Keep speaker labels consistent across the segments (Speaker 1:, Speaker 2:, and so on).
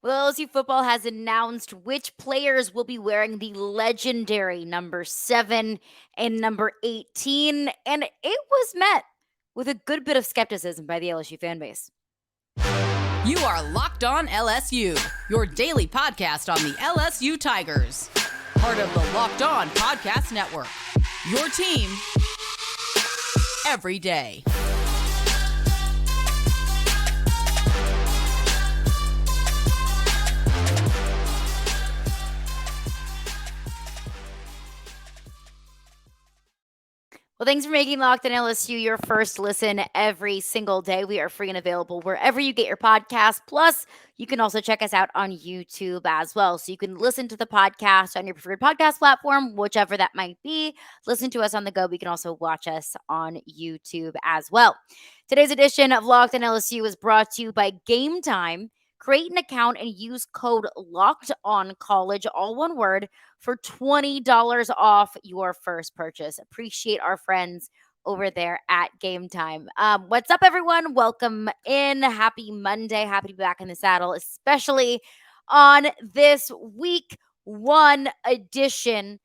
Speaker 1: Well, LSU football has announced which players will be wearing the legendary number 7 and number 18, and it was met with a good bit of skepticism by the LSU fan base.
Speaker 2: You are Locked On LSU, your daily podcast on the LSU Tigers. Part of the Locked On Podcast Network. Your team every day.
Speaker 1: Well, thanks for making Locked On LSU your first listen every single day. We are free and available wherever you get your podcast. Plus, you can also check us out on YouTube as well. So you can listen to the podcast on your preferred podcast platform, whichever that might be. Listen to us on the go. You can also watch us on YouTube as well. Today's edition of Locked On LSU is brought to you by Game Time. Create an account and use code LOCKEDONCollege, all one word, for $20 off your first purchase. Appreciate our friends over there at Game Time. What's up, everyone? Welcome in. Happy Monday. Happy to be back in the saddle, especially on this week 1 edition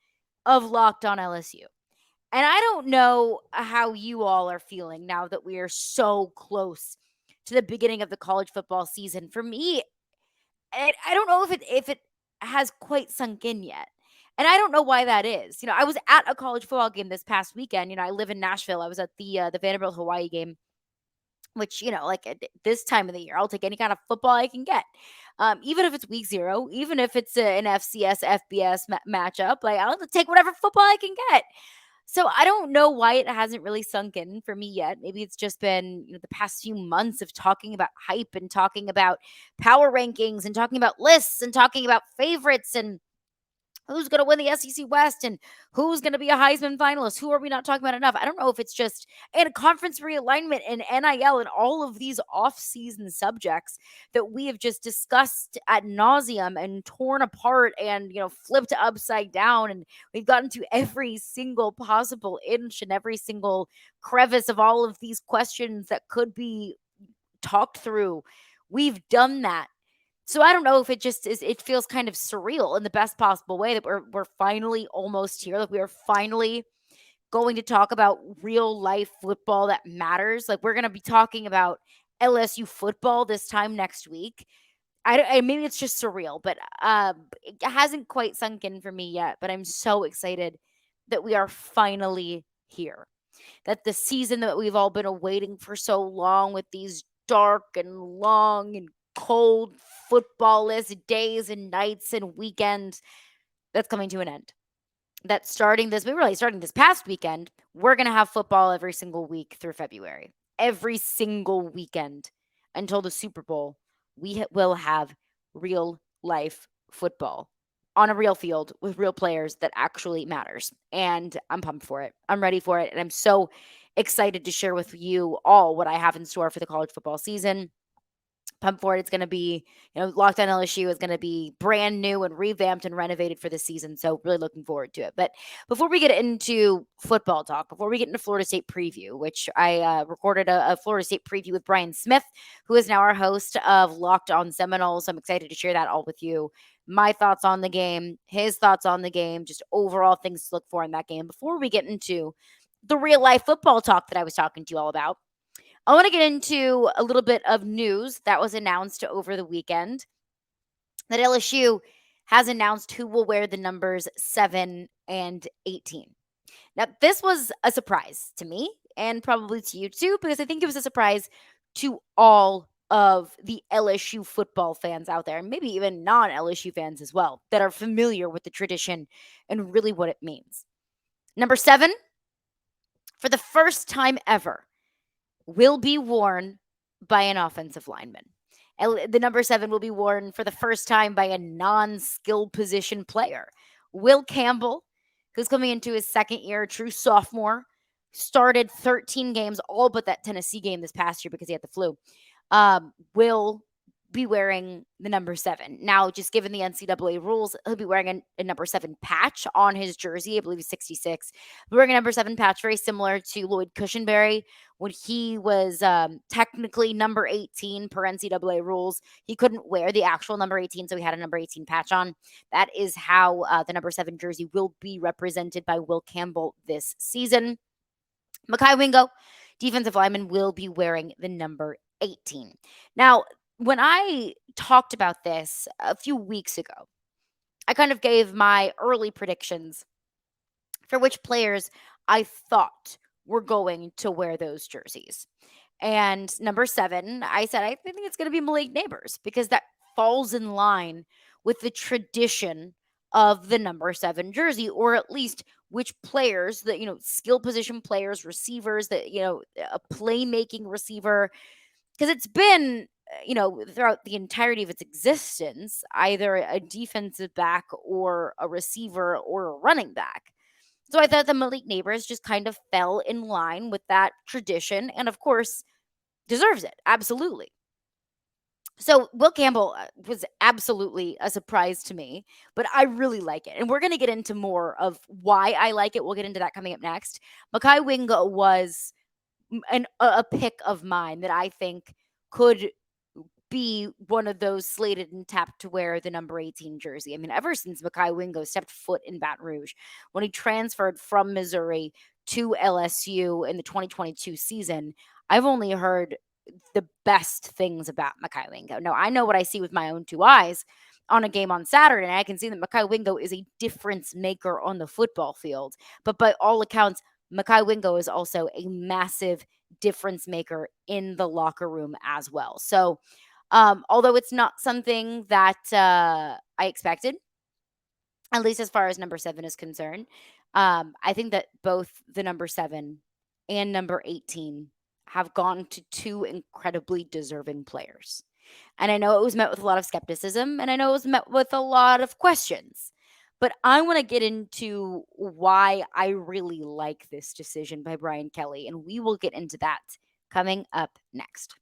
Speaker 1: of Locked On LSU. And I don't know how you all are feeling now that we are so close to the beginning of the college football season. For me, I don't know if it has quite sunk in yet. And I don't know why that is. I was at a college football game this past weekend. I live in Nashville. I was at the Vanderbilt Hawaii game, which, like at this time of the year, I'll take any kind of football I can get. Even if it's week 0, even if it's an FCS, FBS matchup, like I'll take whatever football I can get. So I don't know why it hasn't really sunk in for me yet. Maybe it's just been the past few months of talking about hype and talking about power rankings and talking about lists and talking about favorites and who's going to win the SEC West and who's going to be a Heisman finalist. Who are we not talking about enough? I don't know if it's just and conference realignment and NIL and all of these off-season subjects that we have just discussed ad nauseum and torn apart and, flipped upside down. And we've gotten to every single possible inch and every single crevice of all of these questions that could be talked through. We've done that. So I don't know if it just is, it feels kind of surreal in the best possible way that we're finally almost here. Like we are finally going to talk about real life football that matters. Like we're going to be talking about LSU football this time next week. Maybe it's just surreal, but it hasn't quite sunk in for me yet. But I'm so excited that we are finally here. That the season that we've all been awaiting for so long with these dark and long and cold footballless days and nights and weekends, that's coming to an end. That's starting this past weekend, we're going to have football every single week through February. Every single weekend until the Super Bowl, we will have real life football on a real field with real players that actually matters. And I'm pumped for it. I'm ready for it. And I'm so excited to share with you all what I have in store for the college football season. Pumped for it. It's going to be, Locked On LSU is going to be brand new and revamped and renovated for the season. So really looking forward to it. But before we get into football talk, before we get into Florida State preview, which I recorded a Florida State preview with Brian Smith, who is now our host of Locked On Seminoles. I'm excited to share that all with you. My thoughts on the game, his thoughts on the game, just overall things to look for in that game. Before we get into the real life football talk that I was talking to you all about, I want to get into a little bit of news that was announced over the weekend that LSU has announced who will wear the numbers 7 and 18. Now, this was a surprise to me and probably to you too, because I think it was a surprise to all of the LSU football fans out there, and maybe even non-LSU fans as well, that are familiar with the tradition and really what it means. Number 7, for the first time ever, will be worn by an offensive lineman. The number 7 will be worn for the first time by a non-skilled position player. Will Campbell, who's coming into his second year, true sophomore, started 13 games, all but that Tennessee game this past year because he had the flu, will be wearing the number 7. Now, just given the NCAA rules, he'll be wearing a number 7 patch on his jersey. I believe he's 66. Wearing a number 7 patch, very similar to Lloyd Cushenberry when he was technically number 18 per NCAA rules. He couldn't wear the actual number 18, so he had a number 18 patch on. That is how the number 7 jersey will be represented by Will Campbell this season. Mekhi Wingo, defensive lineman, will be wearing the number 18. Now, when I talked about this a few weeks ago, I kind of gave my early predictions for which players I thought were going to wear those jerseys. And number 7, I said, I think it's going to be Malik Neighbors because that falls in line with the tradition of the number 7 jersey, or at least which players that, skill position players, receivers that, a playmaking receiver, because it's been, throughout the entirety of its existence, either a defensive back or a receiver or a running back. So I thought the Malik Neighbors just kind of fell in line with that tradition and, of course, deserves it. Absolutely. So Will Campbell was absolutely a surprise to me, but I really like it. And we're going to get into more of why I like it. We'll get into that coming up next. Mekhi Wingo was a pick of mine that I think could be one of those slated and tapped to wear the number 18 jersey. I mean, ever since Mekhi Wingo stepped foot in Baton Rouge, when he transferred from Missouri to LSU in the 2022 season, I've only heard the best things about Mekhi Wingo. Now, I know what I see with my own 2 eyes on a game on Saturday, and I can see that Mekhi Wingo is a difference maker on the football field. But by all accounts, Mekhi Wingo is also a massive difference maker in the locker room as well. So, although it's not something that I expected, at least as far as number 7 is concerned, I think that both the number 7 and number 18 have gone to 2 incredibly deserving players. And I know it was met with a lot of skepticism, and I know it was met with a lot of questions. But I want to get into why I really like this decision by Brian Kelly, and we will get into that coming up next.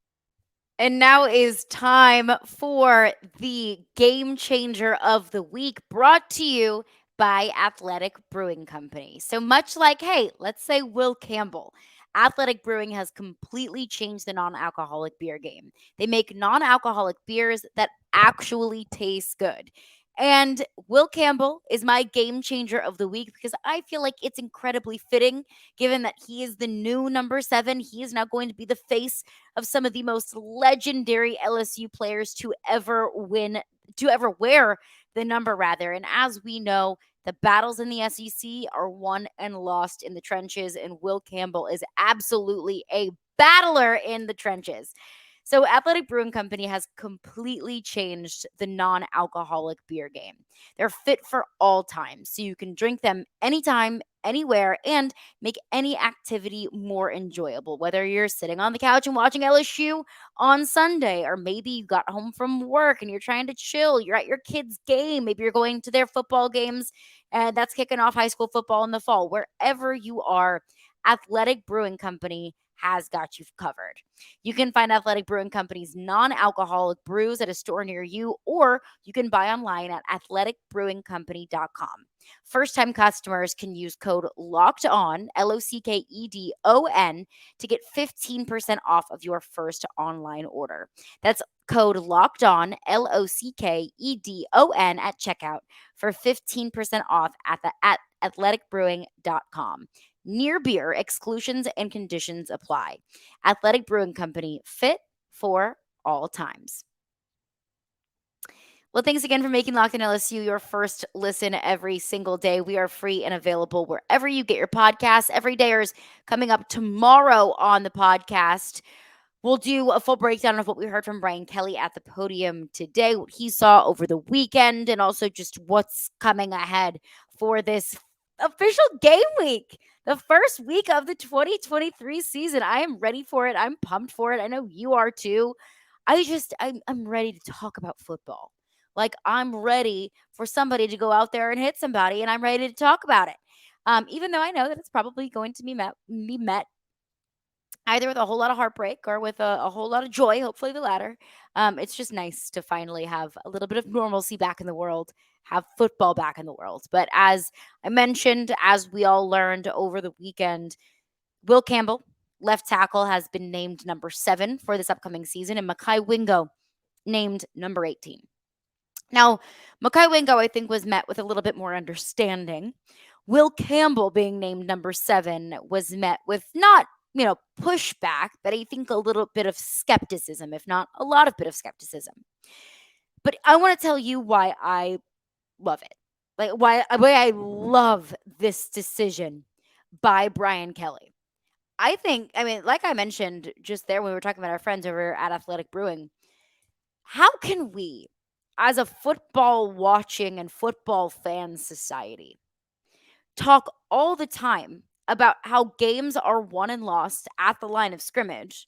Speaker 1: And now is time for the game changer of the week, brought to you by Athletic Brewing Company. So much like, hey, let's say Will Campbell, Athletic Brewing has completely changed the non-alcoholic beer game. They make non-alcoholic beers that actually taste good. And Will Campbell is my game changer of the week because I feel like it's incredibly fitting given that he is the new number 7. He is now going to be the face of some of the most legendary LSU players to ever wear the number rather. And as we know, the battles in the SEC are won and lost in the trenches, and Will Campbell is absolutely a battler in the trenches. So Athletic Brewing Company has completely changed the non-alcoholic beer game. They're fit for all times, so you can drink them anytime, anywhere, and make any activity more enjoyable. Whether you're sitting on the couch and watching LSU on Sunday, or maybe you got home from work and you're trying to chill, you're at your kids' game, maybe you're going to their football games, and that's kicking off high school football in the fall. Wherever you are, Athletic Brewing Company has got you covered. You can find Athletic Brewing Company's non-alcoholic brews at a store near you, or you can buy online at athleticbrewingcompany.com. First-time customers can use code LOCKEDON, LOCKEDON, to get 15% off of your first online order. That's code LOCKEDON, LOCKEDON, at checkout for 15% off at athleticbrewing.com. Near beer, exclusions and conditions apply. Athletic Brewing Company, fit for all times. Well, thanks again for making Locked On LSU your first listen every single day. We are free and available wherever you get your podcasts. Every day is coming up tomorrow on the podcast. We'll do a full breakdown of what we heard from Brian Kelly at the podium today, what he saw over the weekend, and also just what's coming ahead for this official game week, the first week of the 2023 season. I am ready for it. I'm pumped for it. I know you are too. I'm ready to talk about football. Like, I'm ready for somebody to go out there and hit somebody, and I'm ready to talk about it. Even though I know that it's probably going to be met either with a whole lot of heartbreak or with a whole lot of joy, hopefully the latter. It's just nice to finally have a little bit of normalcy back in the world, have football back in the world. But as I mentioned, as we all learned over the weekend, Will Campbell, left tackle, has been named number 7 for this upcoming season, and Mekhi Wingo named number 18. Now, Mekhi Wingo, I think, was met with a little bit more understanding. Will Campbell being named number 7 was met with not, pushback, but I think a little bit of skepticism, if not a lot of bit of skepticism. But I want to tell you why I love it. Like why I love this decision by Brian Kelly. Like I mentioned just there when we were talking about our friends over at Athletic Brewing, how can we, as a football watching and football fan society, talk all the time about how games are won and lost at the line of scrimmage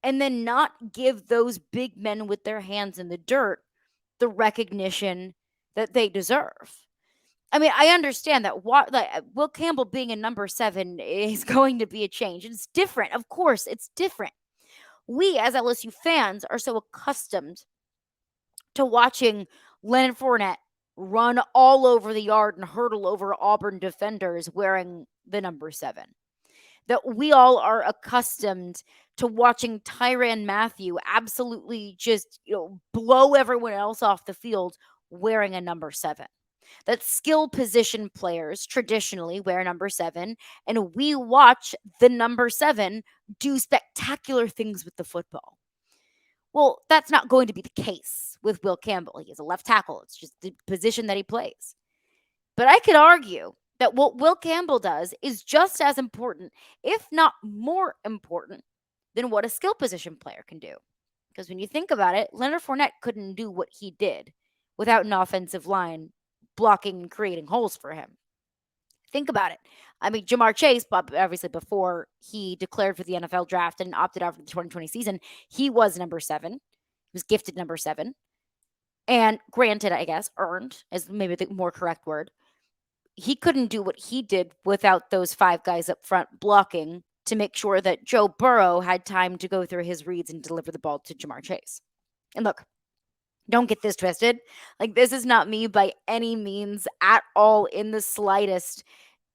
Speaker 1: and then not give those big men with their hands in the dirt the recognition that they deserve? I mean, I understand that Will Campbell being a number 7 is going to be a change. It's different. Of course, it's different. We as LSU fans are so accustomed to watching Leonard Fournette run all over the yard and hurdle over Auburn defenders wearing the number 7. That we all are accustomed to watching Tyrann Mathieu absolutely just, blow everyone else off the field wearing a number 7. That skill position players traditionally wear number 7, and we watch the number 7 do spectacular things with the football. Well, that's not going to be the case with Will Campbell. He is a left tackle. It's just the position that he plays. But I could argue that what Will Campbell does is just as important, if not more important, than what a skill position player can do. Because when you think about it, Leonard Fournette couldn't do what he did without an offensive line blocking and creating holes for him. Think about it. I mean, Jamar Chase, obviously before he declared for the NFL draft and opted out for the 2020 season, he was number 7. He was gifted number 7. And granted, I guess, earned is maybe the more correct word. He couldn't do what he did without those 5 guys up front blocking to make sure that Joe Burrow had time to go through his reads and deliver the ball to Jamar Chase. And look, don't get this twisted. Like, this is not me by any means at all in the slightest,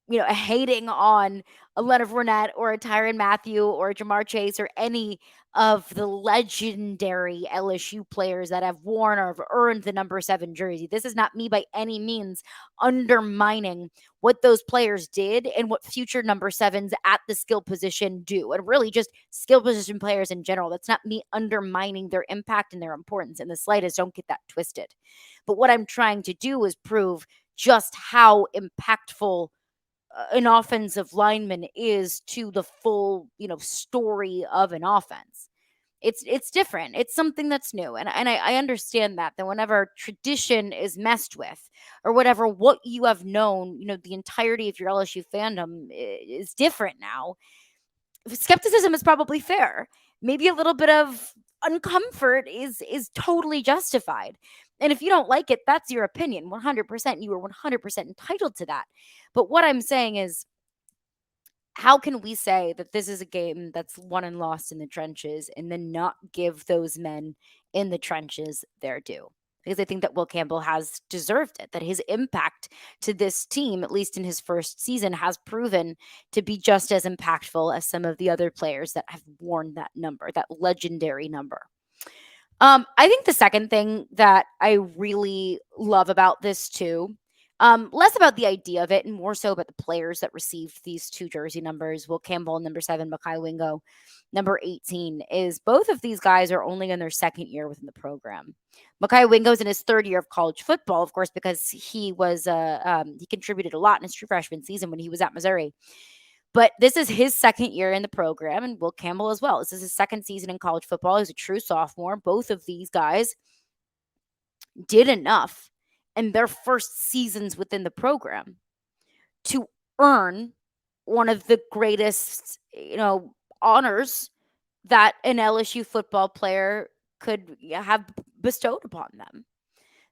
Speaker 1: hating on a Leonard Fournette or a Tyrann Mathieu or a Jamar Chase or any of the legendary LSU players that have worn or have earned the number 7 jersey. This is not me by any means undermining what those players did and what future number 7s at the skill position do. And really just skill position players in general. That's not me undermining their impact and their importance in the slightest. Don't get that twisted. But what I'm trying to do is prove just how impactful an offensive lineman is to the full, story of an offense. It's different. It's something that's new. And I understand that whenever tradition is messed with or whatever, what you have known, the entirety of your LSU fandom is different now. Skepticism is probably fair. Maybe a little bit of uncomfort is totally justified. And if you don't like it, that's your opinion. 100%. You are 100% entitled to that. But what I'm saying is, how can we say that this is a game that's won and lost in the trenches and then not give those men in the trenches their due? Because I think that Will Campbell has deserved it, that his impact to this team, at least in his first season, has proven to be just as impactful as some of the other players that have worn that number, that legendary number. I think the second thing that I really love about this too, less about the idea of it and more so about the players that received these 2 jersey numbers, Will Campbell, number 7, Mekhi Wingo, number 18, is both of these guys are only in their second year within the program. Mekhi Wingo's in his 3rd year of college football, of course, because he was he contributed a lot in his true freshman season when he was at Missouri. But this is his 2nd year in the program, and Will Campbell as well. This is his 2nd season in college football. He's a true sophomore. Both of these guys did enough in their first seasons within the program to earn one of the greatest, honors that an LSU football player could have bestowed upon them.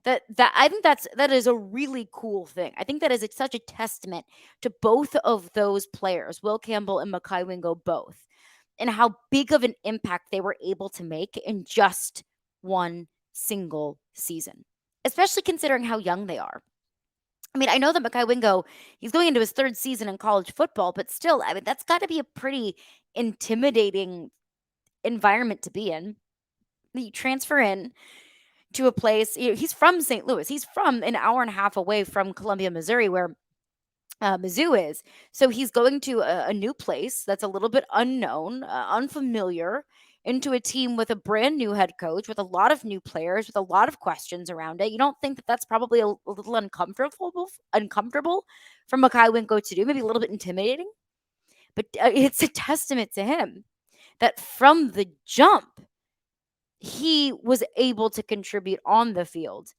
Speaker 1: That I think that is a really cool thing. I think that is such a testament to both of those players, Will Campbell and Mekhi Wingo both, and how big of an impact they were able to make in just one single season, especially considering how young they are. I mean, I know that Mekhi Wingo, he's going into his third season in college football, but still, I mean, that's got to be a pretty intimidating environment to be in. You transfer in to a place, he's from St. Louis. He's from an hour and a half away from Columbia, Missouri, where Mizzou is. So he's going to a new place that's a little bit unknown, unfamiliar, into a team with a brand new head coach, with a lot of new players, with a lot of questions around it. You don't think that that's probably a little uncomfortable for Mekhi Wingo to do, maybe a little bit intimidating? But it's a testament to him that from the jump, he was able to contribute on the field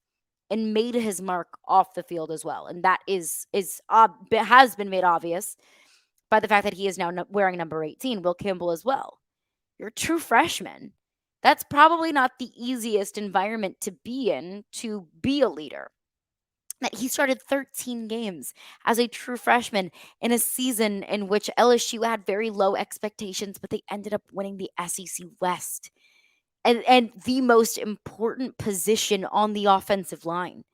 Speaker 1: and made his mark off the field as well. And that has been made obvious by the fact that he is now wearing number 18, Will Campbell as well. You're a true freshman. That's probably not the easiest environment to be in to be a leader. That he started 13 games as a true freshman in a season in which LSU had very low expectations, but they ended up winning the SEC West. And the most important position on the offensive line.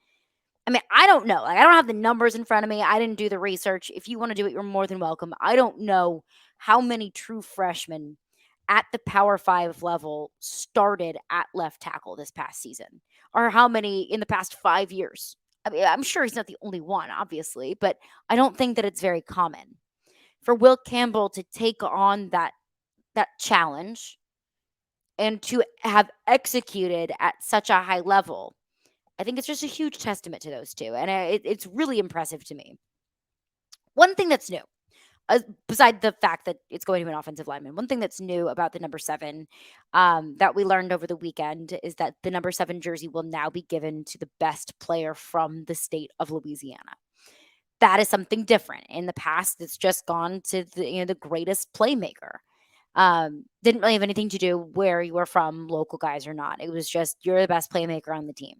Speaker 1: I mean, I don't know. Like, I don't have the numbers in front of me. I didn't do the research. If you want to do it, you're more than welcome. I don't know how many true freshmen at the Power 5 level started at left tackle this past season, or how many in the past 5 years. I mean, I'm sure he's not the only one, obviously, but I don't think that it's very common. For Will Campbell to take on that challenge and to have executed at such a high level, I think it's just a huge testament to those two. And it's really impressive to me. One thing that's new, beside the fact that it's going to an offensive lineman, one thing that's new about the number 7 that we learned over the weekend is that the number 7 jersey will now be given to the best player from the state of Louisiana. That is something different. In the past, it's just gone to the greatest playmaker. Didn't really have anything to do where you were from, local guys or not. It was just, you're the best playmaker on the team.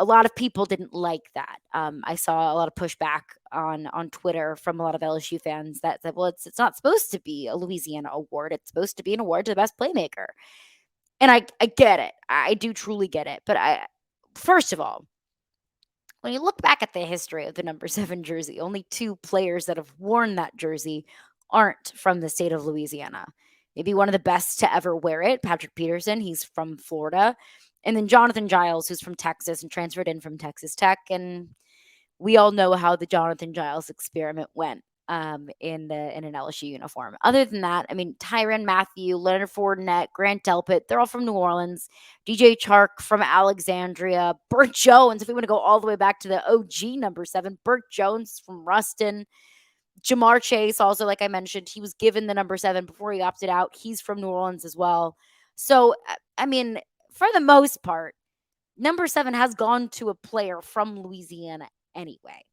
Speaker 1: A lot of people didn't like that. I saw a lot of pushback on Twitter from a lot of LSU fans that said, well, it's not supposed to be a Louisiana award. It's supposed to be an award to the best playmaker. And I get it. I do truly get it. But first of all, when you look back at the history of the number 7 jersey, only 2 players that have worn that jersey aren't from the state of Louisiana. Maybe one of the best to ever wear it, Patrick Peterson. He's from Florida. And then Jonathan Giles, who's from Texas and transferred in from Texas Tech. And we all know how the Jonathan Giles experiment went in an LSU uniform. Other than that, I mean, Tyrann Mathieu, Leonard Fournette, Grant Delpit, they're all from New Orleans. DJ Chark from Alexandria. Burt Jones, if we want to go all the way back to the OG number 7, Burt Jones from Ruston. Jamar Chase, also, like I mentioned, he was given the number 7 before he opted out. He's from New Orleans as well. So, I mean, for the most part, number 7 has gone to a player from Louisiana anyway.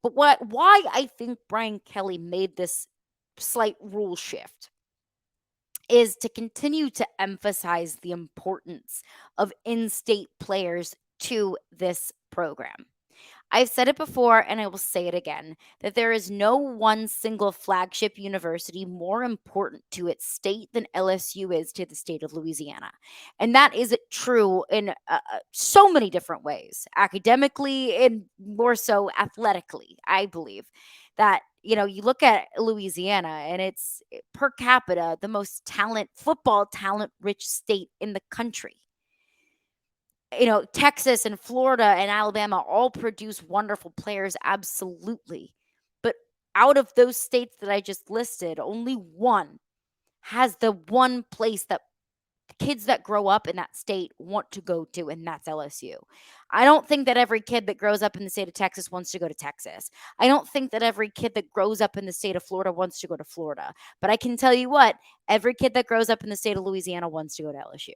Speaker 1: But why I think Brian Kelly made this slight rule shift is to continue to emphasize the importance of in-state players to this program. I've said it before and I will say it again, that there is no one single flagship university more important to its state than LSU is to the state of Louisiana. And that is true in so many different ways, academically and more so athletically. I believe that, you look at Louisiana and it's per capita the most football talent rich state in the country. Texas and Florida and Alabama all produce wonderful players, absolutely. But out of those states that I just listed, only one has the one place that kids that grow up in that state want to go to, and that's LSU. I don't think that every kid that grows up in the state of Texas wants to go to Texas. I don't think that every kid that grows up in the state of Florida wants to go to Florida. But I can tell you what, every kid that grows up in the state of Louisiana wants to go to LSU.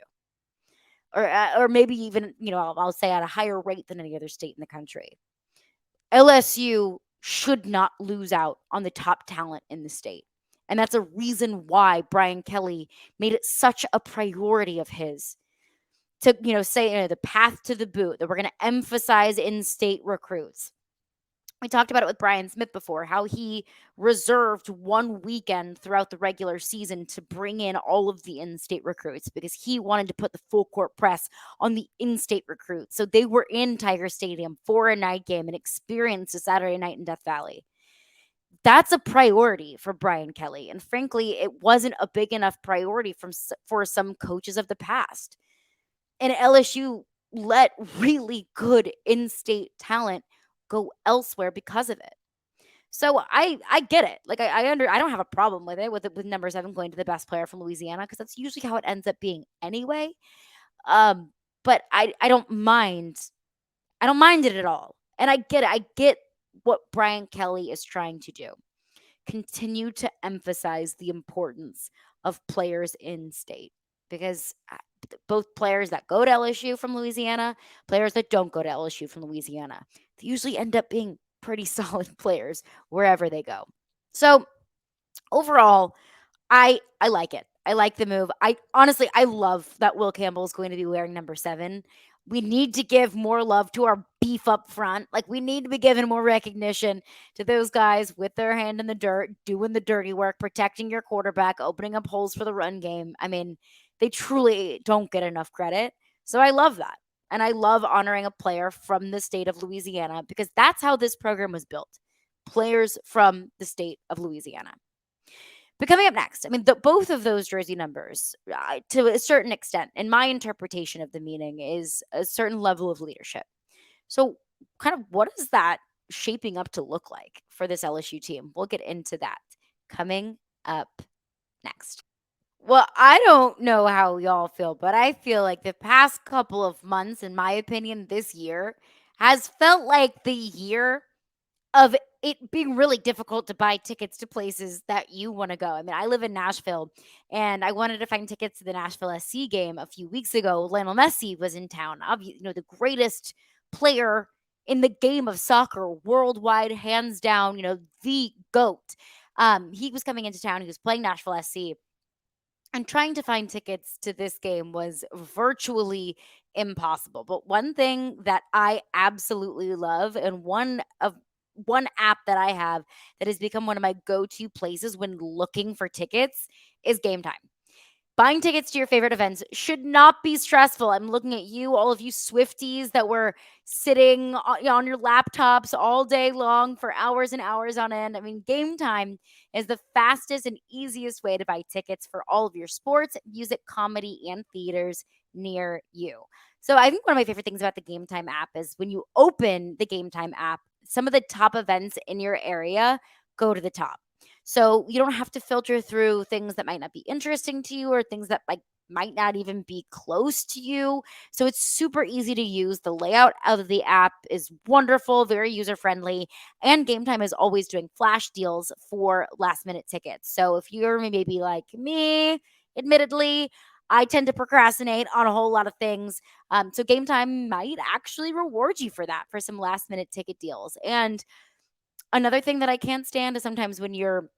Speaker 1: Or maybe even, I'll say at a higher rate than any other state in the country. LSU should not lose out on the top talent in the state. And that's a reason why Brian Kelly made it such a priority of his to, say the path to the boot, that we're going to emphasize in-state recruits. We talked about it with Brian Smith before, how he reserved one weekend throughout the regular season to bring in all of the in-state recruits because he wanted to put the full court press on the in-state recruits. So they were in Tiger Stadium for a night game and experienced a Saturday night in Death Valley. That's a priority for Brian Kelly. And frankly, it wasn't a big enough priority for some coaches of the past. And LSU let really good in-state talent go elsewhere because of it. So I get it. Like I don't have a problem with it with number 7 going to the best player from Louisiana because that's usually how it ends up being anyway. But I don't mind. I don't mind it at all. And I get it. I get what Brian Kelly is trying to do. Continue to emphasize the importance of players in state because both players that go to LSU from Louisiana, players that don't go to LSU from Louisiana, they usually end up being pretty solid players wherever they go. So overall, I like it. I like the move. I honestly I love that Will Campbell is going to be wearing number 7. We need to give more love to our beef up front. Like we need to be giving more recognition to those guys with their hand in the dirt, doing the dirty work, protecting your quarterback, opening up holes for the run game. I mean, they truly don't get enough credit. So I love that. And I love honoring a player from the state of Louisiana because that's how this program was built. Players from the state of Louisiana. But coming up next, I mean, both of those jersey numbers, to a certain extent, in my interpretation of the meaning, is a certain level of leadership. So, kind of what is that shaping up to look like for this LSU team? We'll get into that coming up next. Well, I don't know how y'all feel, but I feel like the past couple of months, in my opinion, this year has felt like the year of it being really difficult to buy tickets to places that you want to go. I mean, I live in Nashville and I wanted to find tickets to the Nashville SC game a few weeks ago. Lionel Messi was in town, obviously, the greatest player in the game of soccer worldwide, hands down, the GOAT. He was coming into town. He was playing Nashville SC. And trying to find tickets to this game was virtually impossible. But one thing that I absolutely love, and one app that I have that has become one of my go-to places when looking for tickets is Game Time. Buying tickets to your favorite events should not be stressful. I'm looking at you, all of you Swifties that were sitting on your laptops all day long for hours and hours on end. I mean, Game Time is the fastest and easiest way to buy tickets for all of your sports, music, comedy, and theaters near you. So I think one of my favorite things about the Game Time app is when you open the Game Time app, some of the top events in your area go to the top. So you don't have to filter through things that might not be interesting to you or things that might not even be close to you. So it's super easy to use. The layout of the app is wonderful, very user friendly, and Game Time is always doing flash deals for last minute tickets. So if you're maybe like me, admittedly, I tend to procrastinate on a whole lot of things. So Game Time might actually reward you for that, for some last minute ticket deals. And another thing that I can't stand is sometimes when you're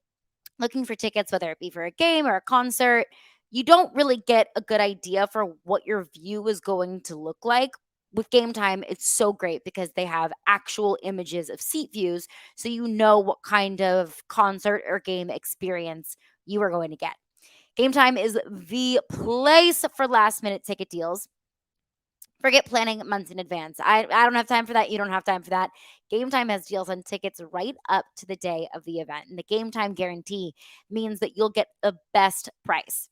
Speaker 1: looking for tickets, whether it be for a game or a concert, you don't really get a good idea for what your view is going to look like. With Game Time, it's so great because they have actual images of seat views, so you know what kind of concert or game experience you are going to get. Game Time is the place for last minute ticket deals. Forget planning months in advance. I don't have time for that. You don't have time for that. Game Time has deals on tickets right up to the day of the event. And the Game Time guarantee means that you'll get the best price.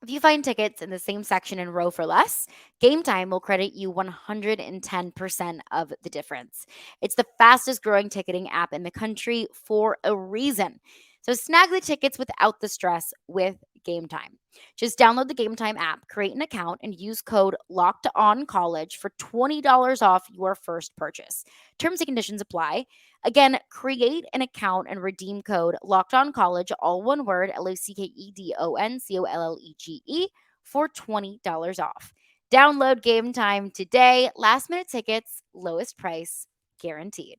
Speaker 1: If you find tickets in the same section and row for less, Game Time will credit you 110% of the difference. It's the fastest growing ticketing app in the country for a reason. So snag the tickets without the stress with Game Time. Just download the Game Time app, create an account, and use code LOCKEDONCollege for $20 off your first purchase. Terms and conditions apply. Again, create an account and redeem code LOCKEDONCollege, all one word, LOCKEDONCOLLEGE, for $20 off. Download Game Time today. Last minute tickets, lowest price, guaranteed.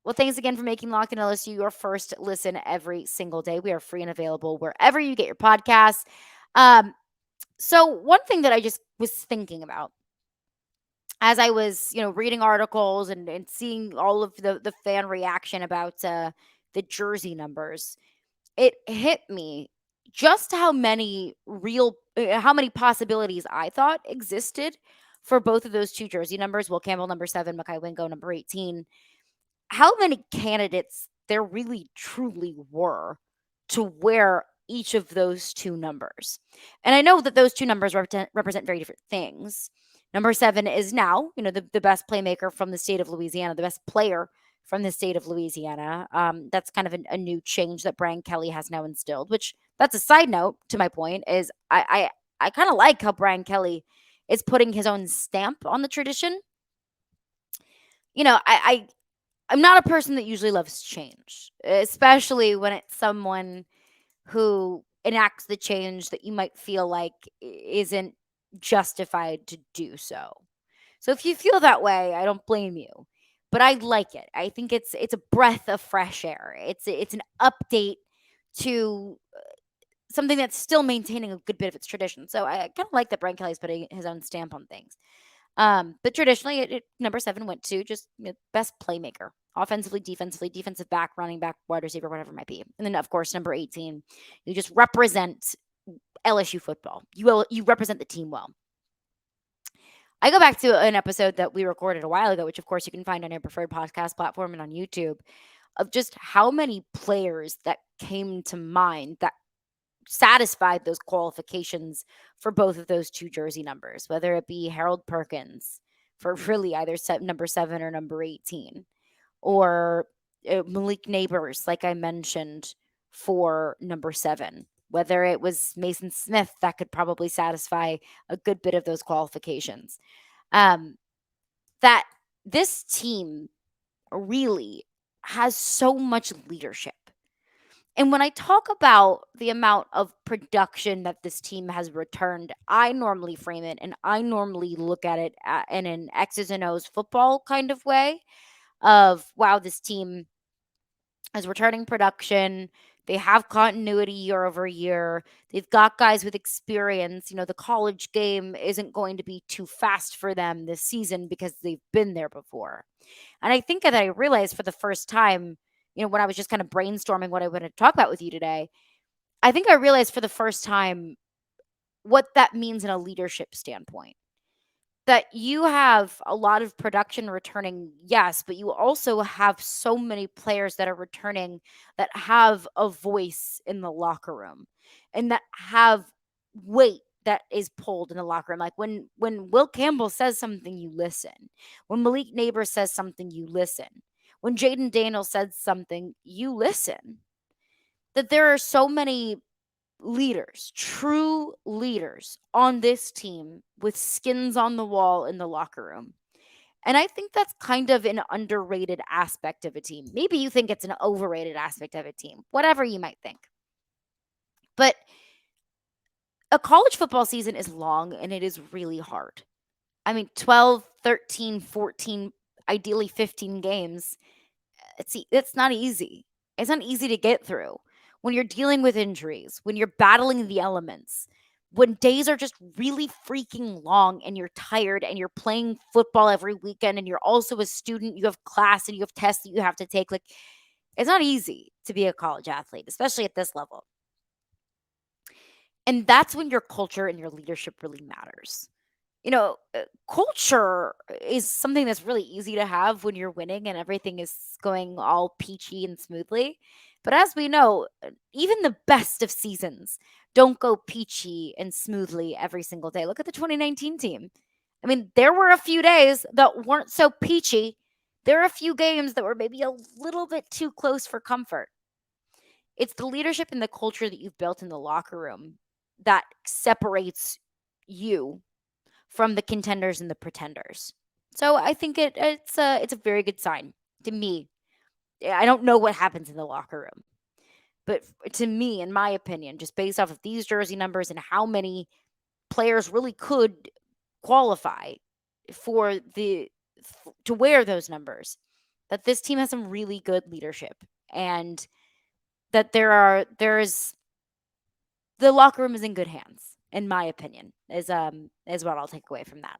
Speaker 1: Well, thanks again for making Locked On LSU your first listen every single day. We are free and available wherever you get your podcasts. So one thing that I just was thinking about as I was, reading articles and seeing all of the fan reaction about the jersey numbers, it hit me just how many possibilities I thought existed for both of those two jersey numbers, Will Campbell number 7, Mekhi Wingo number 18. How many candidates there really truly were to wear each of those two numbers. And I know that those two numbers represent very different things. Number 7 is now, the best playmaker from the state of Louisiana, the best player from the state of Louisiana. That's kind of a new change that Brian Kelly has now instilled, which that's a side note to my point is I kind of like how Brian Kelly is putting his own stamp on the tradition. I'm not a person that usually loves change, especially when it's someone who enacts the change that you might feel like isn't justified to do so. So if you feel that way, I don't blame you. But I like it. I think it's a breath of fresh air. It's an update to something that's still maintaining a good bit of its tradition. So I kind of like that Brian Kelly's putting his own stamp on things. But traditionally, number 7 went to just best playmaker, offensively, defensive back, running back, wide receiver, whatever it might be. And then, of course, number 18, you just represent LSU football. You represent the team well. I go back to an episode that we recorded a while ago, which, of course, you can find on your preferred podcast platform and on YouTube, of just how many players that came to mind that satisfied those qualifications for both of those two jersey numbers, whether it be Harold Perkins for really either number 7 or number 18, or Malik Neighbors, like I mentioned, for number 7, whether it was Mason Smith that could probably satisfy a good bit of those qualifications. That this team really has so much leadership. And when I talk about the amount of production that this team has returned, I normally frame it and I normally look at it in an X's and O's football kind of way of, wow, this team is returning production. They have continuity year over year. They've got guys with experience. The college game isn't going to be too fast for them this season because they've been there before. And I think that I realized for the first time, when I was just kind of brainstorming what I wanted to talk about with you today, I think I realized for the first time what that means in a leadership standpoint. That you have a lot of production returning, yes, but you also have so many players that are returning that have a voice in the locker room and that have weight that is pulled in the locker room. Like when Will Campbell says something, you listen. When Malik Neighbors says something, you listen. When Jaden Daniels says something, you listen. That there are so many leaders, true leaders on this team with skins on the wall in the locker room. And I think that's kind of an underrated aspect of a team. Maybe you think it's an overrated aspect of a team, whatever you might think. But a college football season is long and it is really hard. I mean, 12, 13, 14, ideally 15 games. It's not easy. It's not easy to get through when you're dealing with injuries, when you're battling the elements, when days are just really freaking long and you're tired and you're playing football every weekend and you're also a student, you have class and you have tests that you have to take. Like, it's not easy to be a college athlete, especially at this level. And that's when your culture and your leadership really matters. Culture is something that's really easy to have when you're winning and everything is going all peachy and smoothly. But as we know, even the best of seasons don't go peachy and smoothly every single day. Look at the 2019 team. I mean, there were a few days that weren't so peachy. There are a few games that were maybe a little bit too close for comfort. It's the leadership and the culture that you've built in the locker room that separates you from the contenders and the pretenders. So I think it's a very good sign to me. I don't know what happens in the locker room, but to me, in my opinion, just based off of these jersey numbers and how many players really could qualify to wear those numbers, that this team has some really good leadership and that there's the locker room is in good hands, in my opinion, is what I'll take away from that.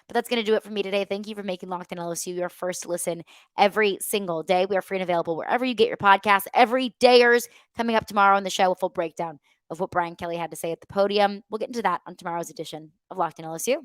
Speaker 1: But that's going to do it for me today. Thank you for making Locked On LSU your first listen every single day. We are free and available wherever you get your podcasts. Every dayers coming up tomorrow on the show, a full breakdown of what Brian Kelly had to say at the podium. We'll get into that on tomorrow's edition of Locked On LSU.